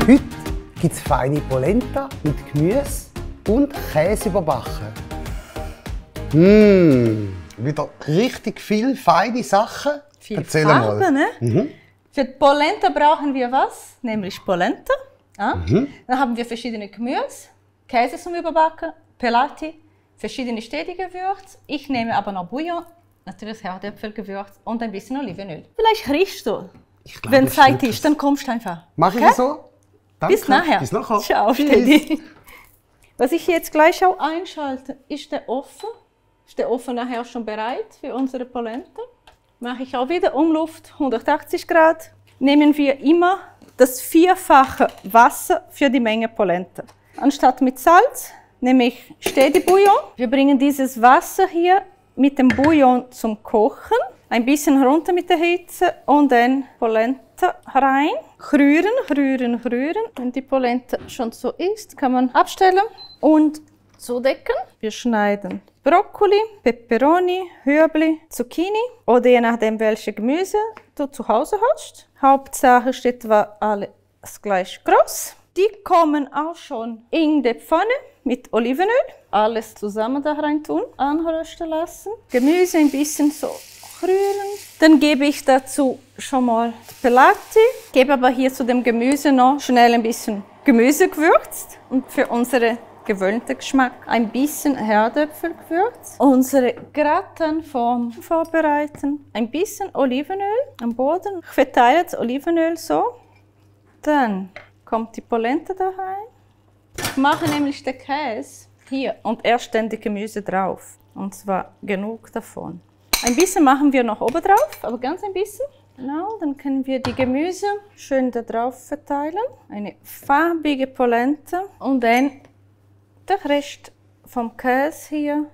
Heute gibt es feine Polenta mit Gemüse und Käse überbacken. Wieder richtig viele feine Sachen. Viel Erzähl Farbe, mal. ne? Für die Polenta brauchen wir was? Nämlich Polenta. Ja? Dann haben wir verschiedene Gemüse, Käse zum Überbacken, Pelati, verschiedene Städtegewürze. Ich nehme aber noch Bouillon, natürlich Herdöpfelgewürz und ein bisschen Olivenöl. Vielleicht riechst du. Wenn es Zeit ist, dann kommst du einfach. Mach ich das so? Danke. Bis nachher. Bis nachher. Ciao, Stedi. Was ich jetzt gleich auch einschalte, ist der Ofen. Ist der Ofen nachher schon bereit für unsere Polenta? Mache ich auch wieder Umluft 180 Grad. Nehmen wir immer das 4-fache Wasser für die Menge Polenta. Anstatt mit Salz nehme ich Stedi-Bouillon. Wir bringen dieses Wasser hier mit dem Bouillon zum Kochen. Ein bisschen runter mit der Hitze und dann Polenta rein. Rühren, rühren, rühren. Wenn die Polenta schon so ist, kann man abstellen und zudecken. Wir schneiden Brokkoli, Peperoni, Hürbli, Zucchini oder je nachdem, welche Gemüse du zu Hause hast. Hauptsache steht alles gleich groß. Die kommen auch schon in die Pfanne mit Olivenöl. Alles zusammen da rein tun, anrösten lassen. Gemüse ein bisschen so rühren. Dann gebe ich dazu schon mal Pelati. Gebe aber hier zu dem Gemüse noch schnell ein bisschen Gemüse gewürzt. Und für unseren gewöhnten Geschmack ein bisschen Herdöpfelgewürz. Unsere Gratinform vorbereiten. Ein bisschen Olivenöl am Boden. Ich verteile das Olivenöl so. Dann kommt die Polenta da rein. Ich mache nämlich den Käse hier und erst dann die Gemüse drauf. Und zwar genug davon. Ein bisschen machen wir noch oben drauf, aber ganz ein bisschen. Genau, dann können wir die Gemüse schön da drauf verteilen. Eine farbige Polenta und dann der Rest vom Käse hier.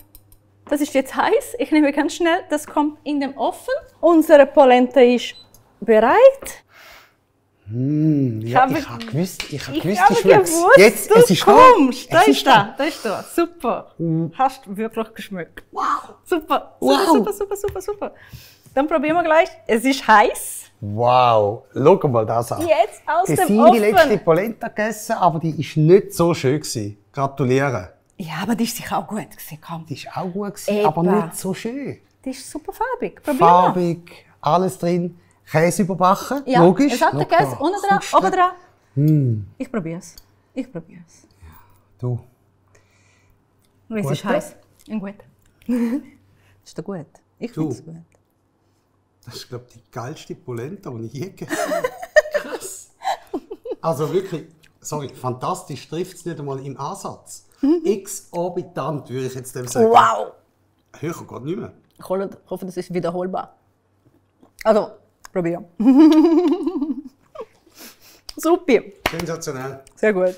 Das ist jetzt heiß. Ich nehme ganz schnell, das kommt in den Ofen. Unsere Polenta ist bereit. Ja, ich habe gewusst, Ich du habe schmeckst. gewusst, Jetzt, du es ist kommst. da. Da Es ist da, da ist da. Super. Hast wirklich geschmeckt. Wow. Super, Wow. super, super, super, super. Dann probieren wir gleich. Es ist heiß. Wow, schau mal das an. Jetzt aus Es dem sind die letzte Ofen. Polenta gegessen, aber die war nicht so schön gewesen. Gratuliere. Ja, aber die ist sicher auch gut gewesen. Komm. Die war auch gut gewesen, Eben. aber nicht so schön. Die ist super farbig. Probieren wir. Farbig, alles drin. Käse überbacken, Ja, logisch. es hat den Noch Käse da. unten dran, Kruste. oben dran. Ich probiere es. Ich probiere es. Du, Es Gut. ist heiß. Und gut. Ist doch gut. Ich Du. finde es gut. das ist, glaube ich, die geilste Polenta, die ich je gegessen habe. Krass. Also wirklich, sorry, fantastisch trifft es nicht einmal im Ansatz. Exorbitant, würde ich jetzt dem sagen. Wow! Höher geht nicht mehr. Ich hoffe, das ist wiederholbar. Also, probieren. Super. Sensationell. Sehr gut.